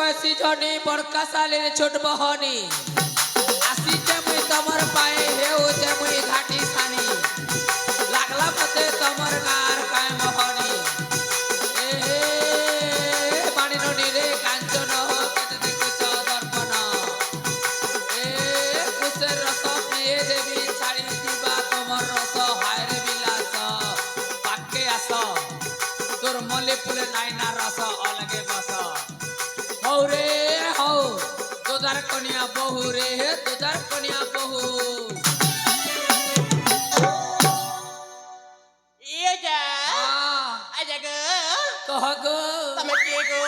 বয়সী জনি বড়কা সালের ছোট বহনি আসিছে মুই তোমার পায়ে হেউছে মুই ঘাটি সানি লাগলা মতে তোমার গার কায় মহনি এ বাণী ননি রে কাঞ্চন কেতে দেখুছ দর্পণ এ কুশের রস পিয়ে দেবী ছাড়ি দিবা তোমার রস হায় রে বিলাস পাকে আস তোর মলে ফুলে নাই না রস অলগে বস হৌ রে হৌ তোদার কনিয়া বহু রে তোদার কনিয়া বহু ইয়ে যা আজা গো কহ গো তুমি কে গো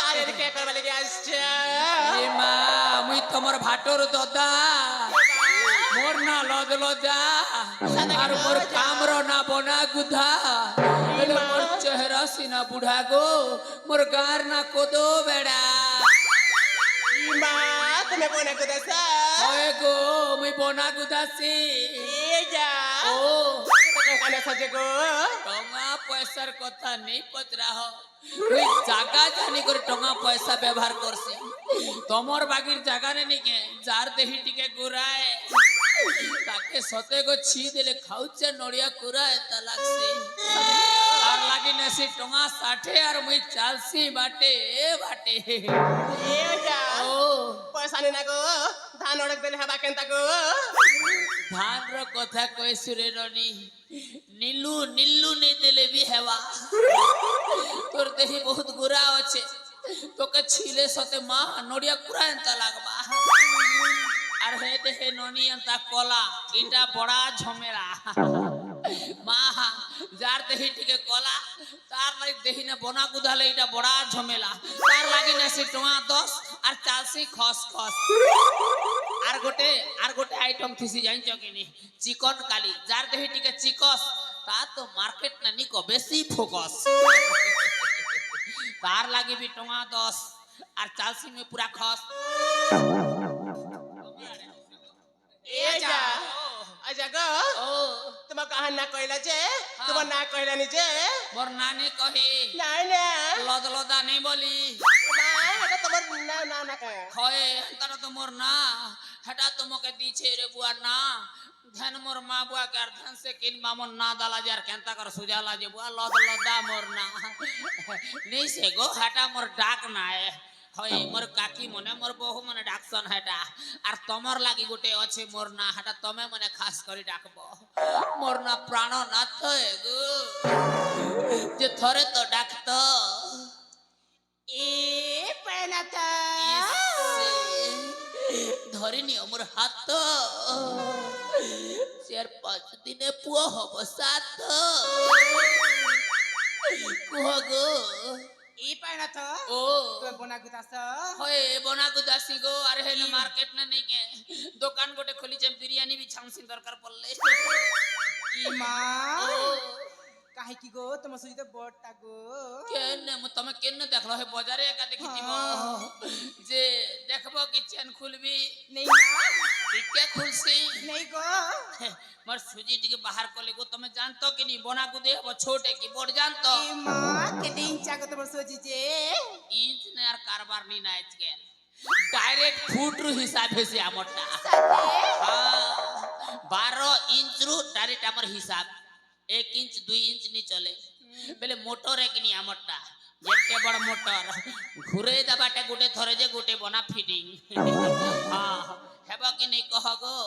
আরে কে করবা লাগি আসছে এ মা মুই তোমার ভাটর দদা মোর না লদ লদা আর মোর কামর না বনা গুধা এলে মোর চেহারা সিনা বুড়া গো মোর গার না কোদো বেড়া মা তুমি কোনে কইতাছ হয় গো মুই বনা গুদাসি ইয়ে যা ও কানে সাজে গো টঙ্গা পয়সার কথা নেই পচরাহ ওই জায়গা জানি করে টঙ্গা পয়সা ব্যবহার করছি তোমার বাগির জায়গা নেই কে যার দেহি টিকে গুড়ায় তাকে সতে গো ছি দিলে খাউছে নড়িয়া কুড়ায় তা লাগছে আর লাগি নেছি টঙ্গা 60 আর মুই চালছি বাটে বাটে ইয়ে যা ও পয়সা নে না গো ধান অড়ক দেলে হবা কেনতা গো ধান র কথা কই সুরে রনি নীলু নীলু নেই দিলে বি হেবা তোর দেহি বহুত গুড়া আছে তোকে ছিলে সতে মা নড়িয়া কুড়া এন্তা লাগবা আর হে দেহে ননি এন্তা কলা এটা বড়া ঝমেলা মা যার দেহি টিকে কলা তার লাগি দেহি না বনা গুদালে এটা বড়া ঝমেলা তার লাগি না সে টঙা 10 আর চালসি খস খস আর গোটে আইটম থিসি জানিছ কিনি চিকন কালি যার দেহি টিকে চিকস তা তো মার্কেট না নিকো বেশি ফোকাস তার লাগি বি টঙা 10 আর চালসি মে পুরা খস ইয়ে যা আজা গো ও তোমার কাহান না কইলা যে তোমার না কইলা নি যে মোর নানি কহে নাই না লদ লদা নেই বলি না এটা তোমার না না না কা হয় তারা তো মোর না হেটা তোমাকে দিছে রে বুয়া না ধ্যান মোর মা বুয়া के ধ্যান से किन मामन ना दाला जार केंता कर सुजाला जे बुआ लद लदा मोर ना नहीं से गो हेटा मोर डाक ना है হয় মোর কাকি মনে মোর বহু মনে ডাকছন হেটা আর তোমার লাগি গোটে আছে মোর না হেটা তুমি মনে খাস করে ডাকব মোর না প্রাণ নাথ গো যে থরে তো ডাকত এ পেনাতা ধরিনি আমার হাত 4-5 দিনে পুয়া হব সাত কুহ গো ই পেনাতা ও তুমি বনা গুতাছ হয় বনা গুদাসি গো আরে হেলে মার্কেট না নেই কে দোকান গোটে খুলিছে বিরিয়ানি বি ছামসি দরকার পড়লে ই মা ও কাহে কি গো তোমার সহিত বড়টা গো কেন তুমি কেন দেখলো হে বাজারে একা দেখি দিব যে দেখবো কি চেন খুলবি নেই মা টিকে খুলছি নেই গো मोर सुजी टिके बाहर कोले गो तमे जानतो कि नी बना गुदे अब छोटे की बड़ जानतो ই মা কেতে ইচ্ছা কত বড় সজি যে इंच ने यार कारबार नी नाच गेल डायरेक्ट फुट रु हिसाब है से हमरटा हां 12 इंच रु डायरेक्ट हमर हिसाब 1 इंच 2 इंच नी चले बेले मोटर है कि नी हमरटा एते बड़ मोटर घुरे दबाटे गुटे थरे जे गुटे बना फिटिंग हां हेबा कि नी कह गो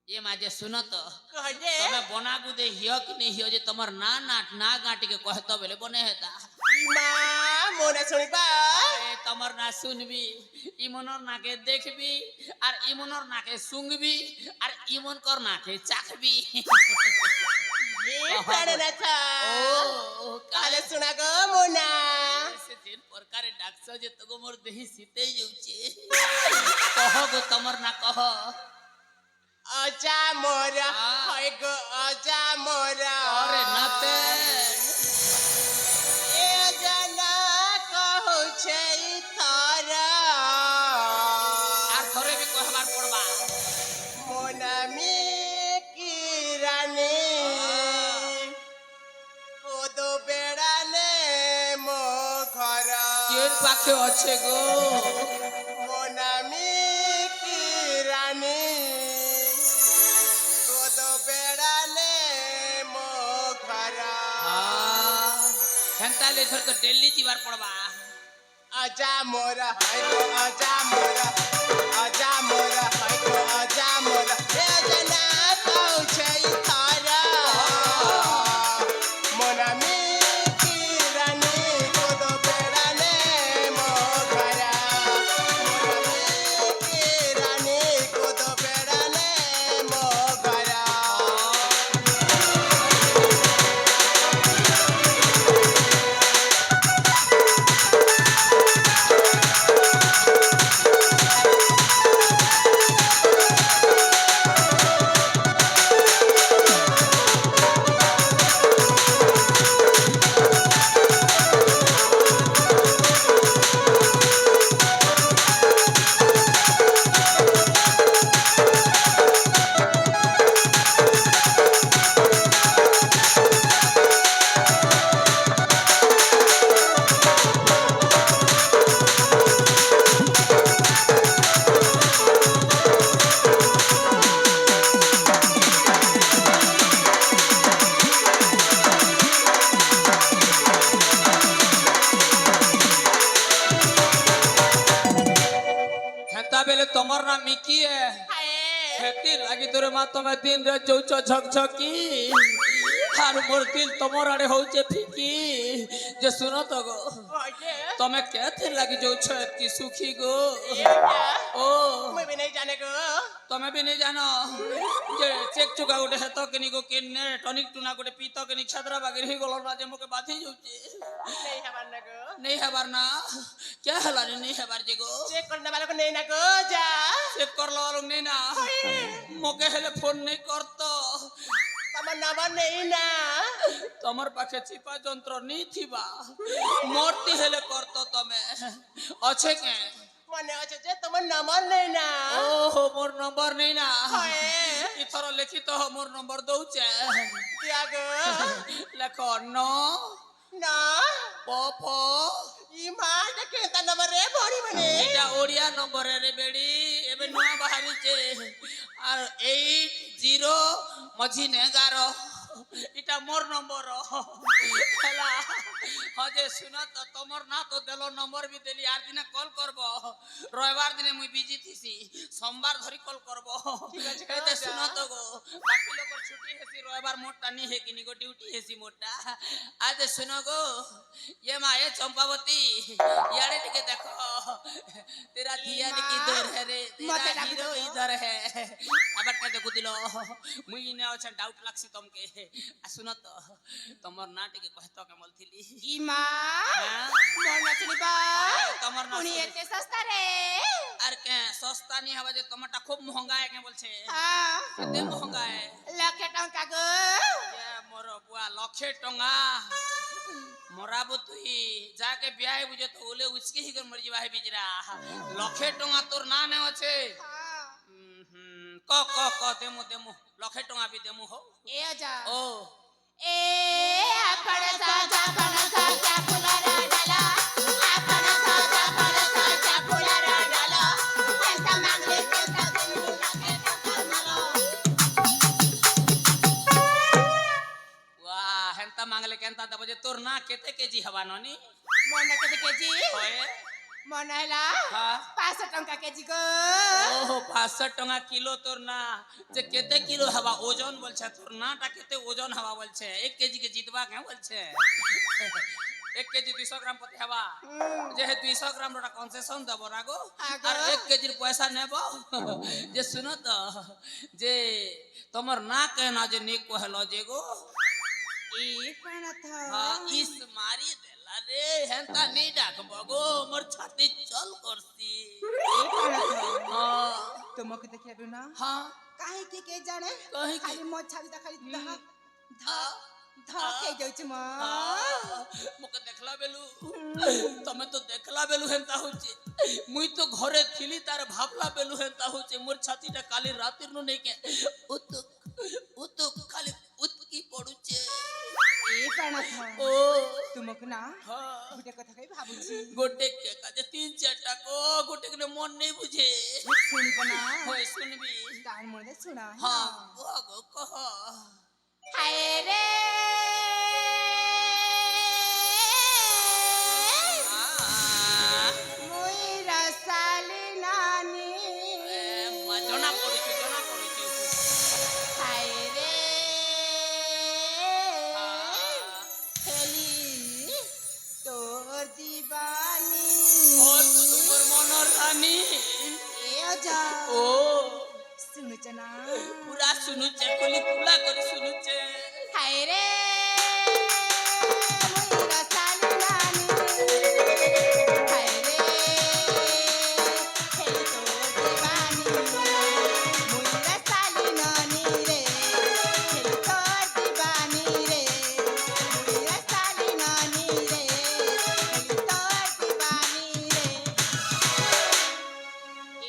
ये माजे सुनो तो कह जे तमे बना गुदे हियो कि नहीं हियो जे तमर ना नाट ना गाटी के कहतो बेले बने हेता ই মা মোনা শুনিবা ए तमर ना सुनबी इमनर ना के देखबी और इमनर ना के सुंगबी और इमन कर ना के चाखबी এ পেনাতা ओ কালে শুনা গো মোনা से तीन प्रकार डाक्स जे तगो मोर देही सीते जाउचे कहो गो तमर ना कहो अजा मोरा হয় গো अजा मोरा अरे नाते এ জানা কহুছে তারা আর থরে বি কহবার পড়বা মোনা মে কি রানী কোদো বেড়ানে মো ঘর के কেন পাখে আছে গো মোনামি কি রানী কোদ বেড়ালে মো ঘরা হেন্তালে ধর তো দিল্লি যাবার পড়বা আজা মোরা হাইগো আজা মোরা আজা মোরা হাইগো আজা মোরা এ জনা পৌঁছে তারা মোনামি কি রানী কোদ বেড়ালে মো ঘরা মোনামি কি রানী কোদ বেড়ালে মো ঘরা হেন্তা বেলে তোমার নাম মিকি হেতি লাগি তোরে মা তুমি দিন রে যৌছ ঝকঝকি আর মোর দিল তোমার আড়ে হচ্ছে ফিকি যে শুনো তো গো তুমি কেথে লাগি যৌছ এতকি সুখী গো ও মই भी नहीं जाने गो তুমি বি নেই জানো যে চেক চুকা গোটে হেত কিনি গো কিনে টনিক টুনা গোটে পিত কিনি ছাদরা বাগির হই গল না যে মোকে বাধি যাচ্ছে नहीं हबार ना गो নেই হেবার না কে হেলানি নেই হেবার যে গো चेक करने वालों को नहीं ना गो जा চেক করলো লোক নেই না মোকে হেলে ফোন নেই করতো तमन नंबर नहीं ना তোমার পাখে চিপা যন্ত্র নেই থিবা মূর্তি হেলে করতো তুমি আছে কে मने अच्छे जे तमन नंबर नहीं ना ওহো মোর নম্বর নেই না हाय ইথর লিখিত মোর নম্বর দউছে क्या गो লেখ ন ना প প ई मार के केता नंबर रे बड़ी मने এটা ওড়িয়া নম্বর রে বেড়ি এবে নয়া বাহারিছে আর 80 মঝি নে 11 এটা মোর নম্বর হেলা হজে শুনা তো তোমার না তো দেলো নম্বর বি দেলি আর দিনে কল করব রবিবার দিনে মুই বিজি থিসি সোমবার ধরি কল করব ঠিক আছে, এতে যা। শুনা তো গো বাকি লোকর ছুটি হেসি রবিবার মোটটা নি হে কিনি গো ডিউটি হেসি মোটটা আজ শুনো গো ये माँ ये चंपावती यारे टिके देखो तेरा धिया ने किधर है रे मते तेरा डाकू हीरो देखो। इधर है अब के देखो दिलो मुई ने अच्छा डाउट लागसी तुमके आ सुनो तो तमर ना टिके कहतो के मलथिली ई मां हां मोर नचनी बा तमर ना पुनी एते सस्ता रे আর কে সস্তা নি হবে যে তোমারটা খুব মহঙ্গা কে বলছে हां কেতে মহঙ্গা लाखे टंका गो ये मोर बुआ লক্ষে টঙ্গা মরাবো তুই যাকে বিয়াই বুঝে তো ওলে উচকে হি করে মরজি ভাই বিজরা লক্ষে টঙ্গা তোর না নে আছে ক ক ক দেমু দেমু লক্ষে টঙ্গা বি দেমু হো ए जा ও ए आपण साजा पण साजा फुलारा डाला आपण साजा पण साजा फुलारा डाला ऐसा मांगले के साजन लागे टका मारो वाह হেনতা মাংলে কেনতা দেব যে তোর না কেতে কেজি হবা ননি मन के केजी হয় मन हैला হ্যাঁ 500 टंका केजी गो ওহো 500 টাকা কিলো তোর না যে কেতে কিলো হবা ওজন বলছে তোর নাটা কেতে ওজন হবা বলছে 1 কেজি কে জিতবা কে বলছে 1 কেজি 200 গ্রাম প্রতি হবা যে 200 গ্রাম রটা কনসেশন দেব না গো আগো। আর 1 কেজির পয়সা নেব যে শুনো তো যে তোমার না কেনা যে নে কহলো যে গো ई पण था হ্যাঁ ইস মারি দেলা রে হেনতা নেই ডাকব গো মোর ছাতি চল করছি ई पण था হ্যাঁ तुमको देखिए बिना হ্যাঁ काहे के जाने काहे के? खाली मोर छाली ता खाली धा धा हाँ। धा के जाउछ म মুকে দেখলা বেলু তুমি তো দেখলা বেলু হেনতা হচ্ছে মুই তো ঘরে থিলি তার ভাবলা বেলু হেনতা হচ্ছে মোর ছাতিটা কালি রাতের নেই কে উতুক উতুক খালি উতকি পড়ুছে ई पण କାରଣ ଓ ତୁମକୁ ନା ହଁ ଗୋଟେ କଥା କହି ଭାବୁଛି ଗୋଟେ କାଜେ ତିନ ଚାରଟା କ ଗୋଟେ କିନେ ମନ ନେଇ ବୁঝে ଶୁଣିବ ନା হয় শুনবি ତାର ମନରେ ଶୁଣ ହଁ କୁହ ଗো କହ ହାୟ ରେ ମୁଇଁ ରସାଲି ନାନୀ ଜଣା ପଡୁଛି ହାୟ ରେ ହେଲି তোর দিবানি তোমার মনের রানী এ অজা ও শুনুছ না পুরা শুনুছে কলি কুলা করে শুনুছে হায় রে মুই রসালি নানি হায় রে হেলি তোর দিবানি মুই রসালি নানি রে হেলি তোর দিবানি রে মুই রসালি নানি রে হেলি তোর দিবানি রে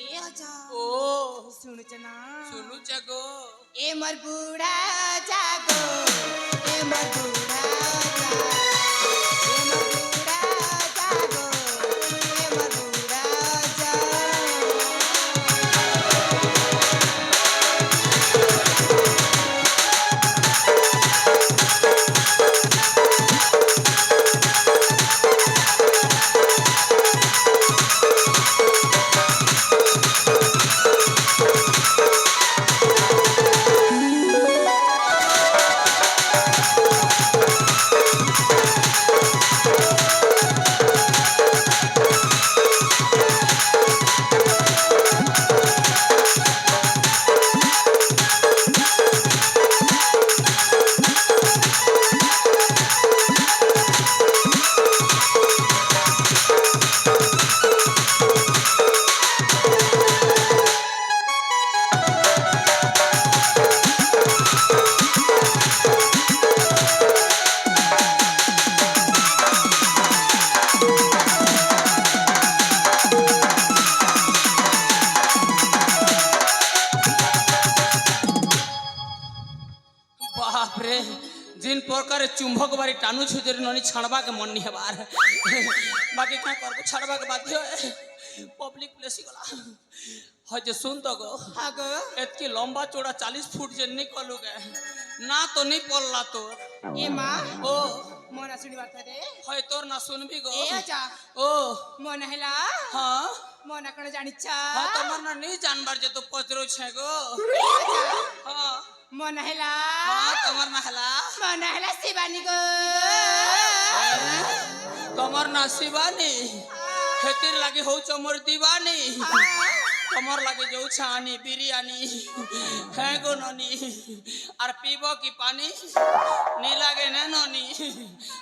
এ অজা ও শুনুছ না শুনুছে গো এ মোর বুড়া জাগো এ মোর বুড়া জাগো এ মোর বুড়া জাগো এ মোর বুড়া জাগো बाप रे जिन प्रकार चुंबक बारी टानु छुजरी ननी छाड़बा के मन नहीं हेबार बाकी क्या करबो छाड़बा के बाध्य पब्लिक प्लेस गला হয় যে सुन तो गो আগো एतकी लंबा चौड़ा 40 फुट जे निकलू गे ना तो नहीं पड़ला तोर এ মা ओ মন শুনিবার থাকে হয় তোর ना सुनबी गो এ অজা ओ মন হেলা हाँ মন কোন জানিছা हाँ তোমার ना नहीं जानबार जे तो पचरो छे गो এ অজা हाँ মন হেলা हाँ তোমার ना हला মন হেলা শিবানী গো তোমার না शिवानी खेतिर लगी हो चमर दीवानी তোমার লাগে যাও ছানি বিরিয়ানি হ্যাঁ গো ননি আর পিব কি পানি নি লাগে না ননি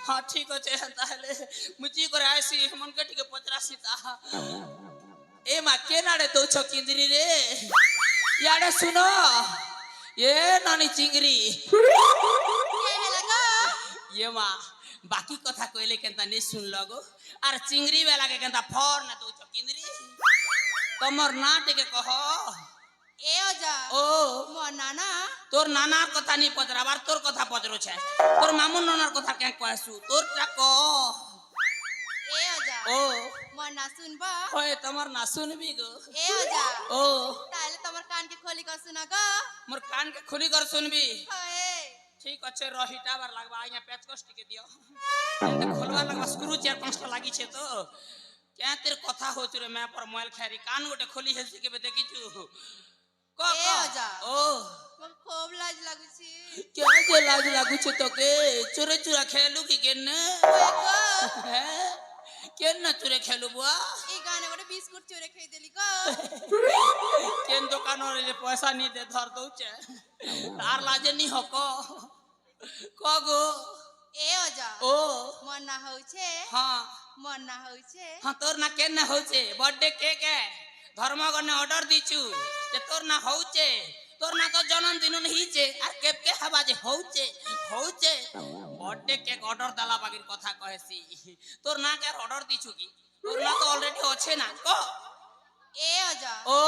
হ্যাঁ ঠিক আছে তাহলে মুচি করে আসি মনকে ঠিক পচরাসি তা এ মা কে নাড়ে তো কিন্দ্রি রে ইয়াড়ে শুনো এ ননি চিংড়ি কে হেলা গো ये माँ बाकी कथा कहले केनता नहीं सुन लगो आर चिंगरी वाला के केनता फर ना तो किंदरी तमर ना टिके कह এ অজা ओ মন না तोर नानार कथा नहीं पचराबार तोर कथा पचरो छे तोर मामुन नानार कथा के कहसु तोर टा क এ অজা ओ মন না শুনবা होय तमर ना सुनबी गो এ অজা ओ তাহলে তোমার কানকে খোলি কর শোনা গো मोर कान के खुली कर सुनबी হয় ठीक अच्छे रहीटा बार लगबा आइया पेचकस टिके दियो एते खोलवा लगबा स्क्रू 4-5टा लागी छे तो क्या तेरे कथा हो चुरे मैं पर मोबाइल खैरी कान गोटे खोली हेसी के देखी छु क ए अजा। ओ মোক খুব লাজ লাগুছি क्या जे लाज लागु छे तो के चोरे चुरा खेलू की केन ওই গো है केन ना चोरे खेलू बुआ এই গানে গোটে বিস্কুট চুরে খেয়ে দিলি গো केन दुकान रे पैसा नहीं दे धर दउ छे तार लाजे नहीं हो क गो এ অজা ओ মন না হচ্ছে हां মন না হচ্ছে हाँ तोर ना केन ना होचे बर्थडे केक है धर्मगर ने ऑर्डर दीचु जे तोर ना होचे तोर ना तो जन्मदिन हिचे আর केक के हवा जे होचे होचे बर्थडे केक ऑर्डर दाला बागिर कथा कहेसी तोर ना के ऑर्डर दीचु की तोर ना तो ऑलरेडी আছে না को এ অজা ओ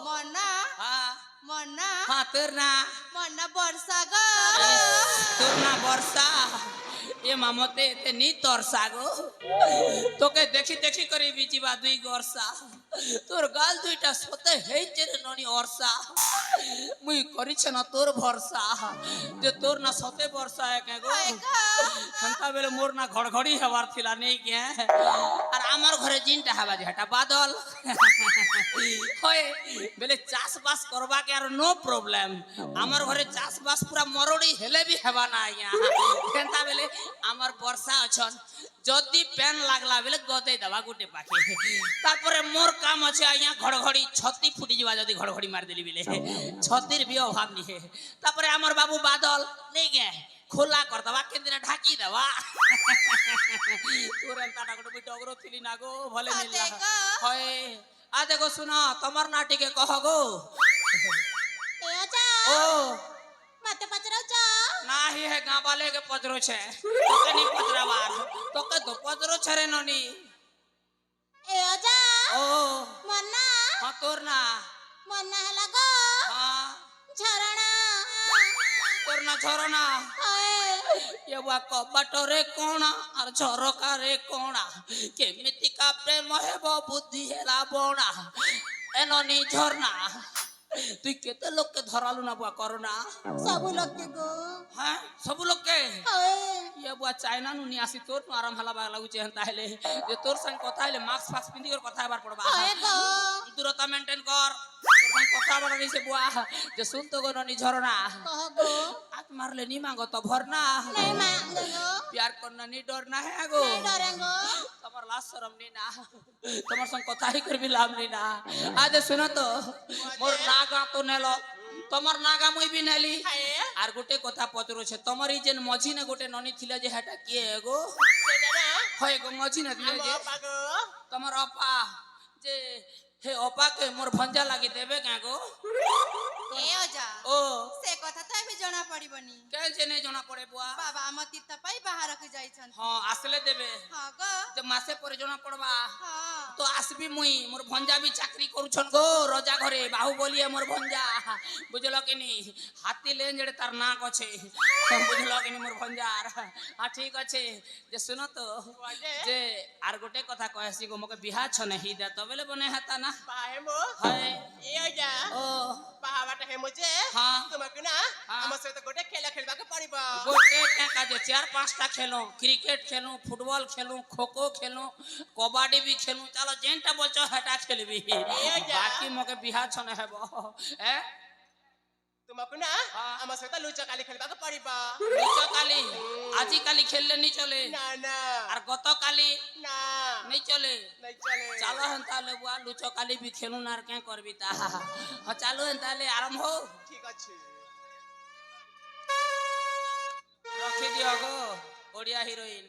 মন না हां মন না हां तोर ना মন না বর্ষা গো तोर ना वर्षा এ মামতে এতে নি তরসা গো তোকে দেখি দেখি করে বিচিবা দুই গরসা তোর গাল দুইটা সতে হেইছে রে ননি অরসা মুই করিছে না তোর ভরসা যে তোর না সতে বর্ষা একে গো হেন্তা বেলে মোর না ঘড়ঘড়ি হবার থিলা নেই কে আর আমার ঘরে জিনটা হবা যে হেটা বাদল হয় বেলে চাষবাস করবাকে আর নো প্রবলেম আমার ঘরে চাষবাস পুরা মরড়ি হেলে বি হেবা না ইয়া হেন্তা বেলে আমার বর্ষা অছন যদি প্যান লাগলা বেলে গদাই দেবা গোটে পাখি তারপরে মোর কাম আছে আইয়া ঘড়ঘড়ি ছতি ফুটি যাবা যদি ঘড়ঘড়ি মার দিলি বিলে ছতির বি অভাব নিহে তারপরে আমার বাবু বাদল নেই গে খোলা কর দেবা কেন্দ্রে ঢাকি দেবা তোর এন্তাটা গোটে ডগরো থিলি না গো ভলে মিললা হয় আ দেখো শুনো তোমার নাটিকে কহ গো ও মতে পচরাউছ नाही है गाँव वाले के पचरो छे तोके नहीं पचरावार तोके तो पचरो छरे ननी ए अजा ओ मन्ना हाँ तोर ना मन्ना हला गो हाँ झरणा तोर ना छोरो ना हाय ये बुआ कबाटरे कोणा और झरोका रे कोणा केमिति का प्रेम है वो बुद्धि हेला बोणा ए ननी झरना তুই কেতে লোককে ধরালু না বুয়া করোনা सब लोग के गो হ্যাঁ সব লোককে हाय ইয়ে বুয়া চাইনা নু নি আসি তোর নু আরাম হালা লাগুছে হেন তাহলে যে তোর সঙ্গে কথা হইলে মাস্ক ফাস্ক পিন্ধি করে কথা হবার পড়বা हाय गो দূরতা মেইনটেইন কর তোর সঙ্গে কথা বলা নিছে বুয়া যে শুন তো গো ননি ঝরনা कह गो हाथ मारले नी मांगो तो भरना नहीं मांगे गो प्यार करना नी डरना है गो नहीं डरेंगो তোমার লাজ শরম নি না তোমার সঙ্গে কথা হি করবি লাভ নি না আজ শুনো তো মোর নাগা তো নেলো তোমার নাগা মই বি নেলি हाय আর গোটে কথা পচরছে তোমার এই যে মঝি না গোটে ননি থিলা যে হেটা কি গো সেটা না হয় গো মঝি না দিলে যে পাগো তোমার অপা যে হে অপা কে মোর ভঞ্জা লাগি দেবে কে গো ए अजा ও से কথা তো আমি জনা পড়িবনি কে যে নেই জনা পড়ে বুয়া বাবা আমার তীর্থ পাই বাহারকে যাইছন হ্যাঁ আসলে দেবে হ্যাঁ গো যে মাসে পরে জনা পড়বা হ্যাঁ তো আসবি মুই মোর ভঞ্জা বি চাকরি করুছন গো রজা ঘরে বাহু বলিয়ে মোর ভঞ্জা বুঝল কিনি হাতি লেঞ্জড়ে তার নাক আছে বুঝল কিনি মোর ভঞ্জার হ্যাঁ ঠিক আছে যে শুনো তো যে আর গোটে কথা কহেছি গো মোকে বিহা ছনে হি দে তো বেলে বনে হেতা না পাহেমো হয় এ অজা ও পাহাবাটা হেমো যে হ্যাঁ তোমাকে না হ্যাঁ। আমার সাথে গোটে খেলা খেলবাকে পারিব গোটে টাকা যে 4-5টা খেলো ক্রিকেট খেলো ফুটবল খেলো খোখো খেলো কবাডি भी खेलू चलो जेनटा बोलছো হেটা খেলবি বাকি মকে বিহা ছনে হেব এ তোমাকে না হ্যাঁ। আমার সাথে লুচা কালি খেলবাকে পারিব নিচো কালি আজি কালি খেললে নি চলে না না আর গত কালি না নি চলে নাই চলে চালো হেন তাহলে বুয়া লুচো কালি भी খেলু না আর কে করবি তা হ্যাঁ চালো হেন তাহলে আরম্ভ হো ঠিক আছে রখি দিও গো ওড়িয়া হিরোইন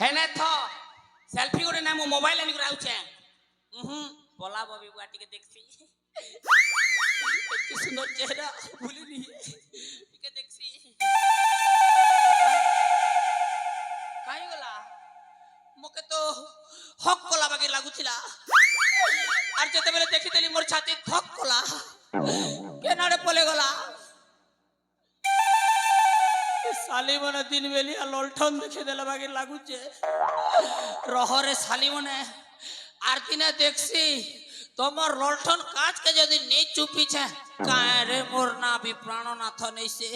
হেনে থ সেলফি গোটে না মো মোবাইল আনি করে আউছে পলা ববি বুয়া টিকে দেখছি কি সুন্দর চেহারা ভুলিনি টিকে দেখছি তো হক কলা বাকি লাগুছিলা আর যেতেবেলে দেখিদেলি মোর ছাতি থক কলা কেনারে পলে গলা শালি মনে দিন বেলিয়া ললঠন দেখে দেলা বাকি লাগুছে রহরে শালি মনে আর দিনে দেখছি তোমার ললঠন কাজকে যদি নেই চুপিছে কায় রে মোর না বি প্রাণনাথ নেইছে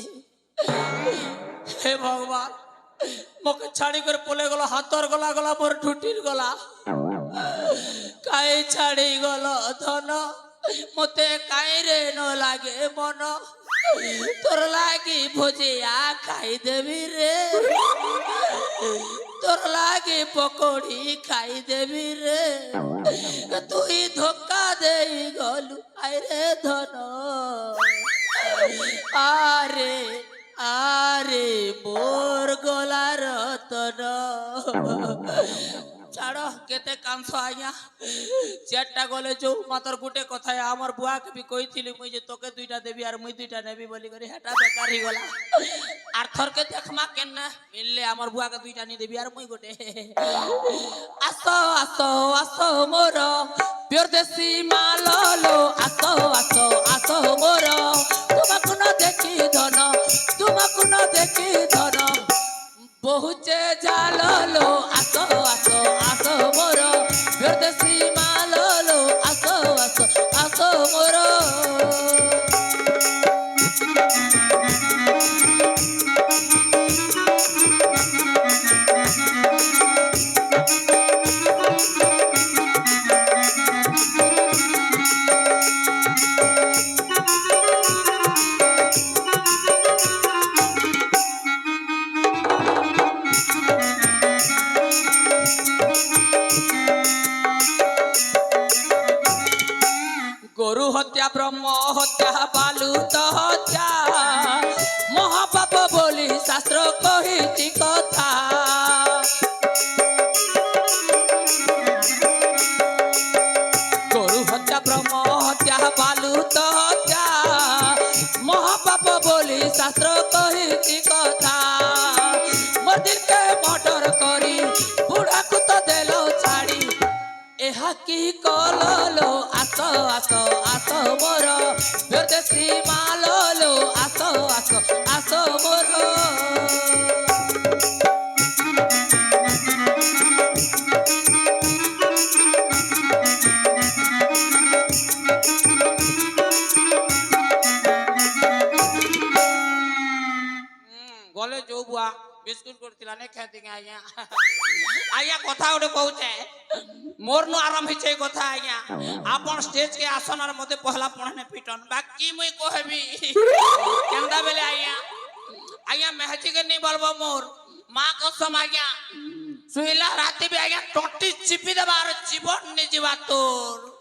হে ভগবান মোকে ছাড়ি করে পলে গেল হাতর গলা গলা মোর ঠুটির গলা কাই ছাড়ি গল ধন মতে কাই রে ন লাগে মন তোর লাগি ভোজিয়া খাই দেবি রে তোর লাগি পকড়ি খাই দেবি রে তুই ধোকা দেই গলু আরে ধন আরে আরে মোর গলার রতন ছাড় কেতে কাঁদছ আজ্ঞা চারটা গলে যৌ মাতর গুটে কথায় আমার বুয়াকে বি কইছিলি মুই যে তোকে দুইটা দেবি আর মুই দুইটা নেবি বলি করে হেটা বেকার হই গলা আর থরকে দেখমা কেন না মিললে আমার বুয়াকে দুইটা নি দেবি আর মুই গোটে আসো আসো আসো মোর বিরদেশি মাললো আসো আসো আসো মোর তোমাকে না দেখি ধন তোমাকে না দেখি ধন বহুচে জাললো আসো আসো আসো মোর বিরদেশি মাললো আসো আসো আসো মোর গরু হত্যা ব্রহ্ম হত্যা বালুত হত্যা মহাপাপ বলি শাস্ত্র কহিছি কথা গরু হত্যা ব্রহ্ম হত্যা বালুত হত্যা মহাপাপ বলি শাস্ত্র কহিছি কথা মন্দিরকে মর্ডর করি বুড়াকু তো দেল ছাড়ি এহা কি কললো আসো আসো আসো মোর বিরদেশি মাললো আসো আসো আসো মোর গলে যৌ বুয়া বিস্কুট করছিলা নে খেতে আজ্ঞা আজ্ঞা কথা ওটা কହୁছে মোর नु आराम हिचे কথা আজ্ঞা আপন স্টেজ के आसन আর মতে পহলা পড়নে পিটন বাকি মুই কহবি কেন্দা বেলে আজ্ঞা আজ্ঞা মেহতি के नहीं বলবো মোর মা কসম আজ্ঞা শুইলা রাতে বি আজ্ঞা টটি চিপি দেবার জীবন নি जीवा तोर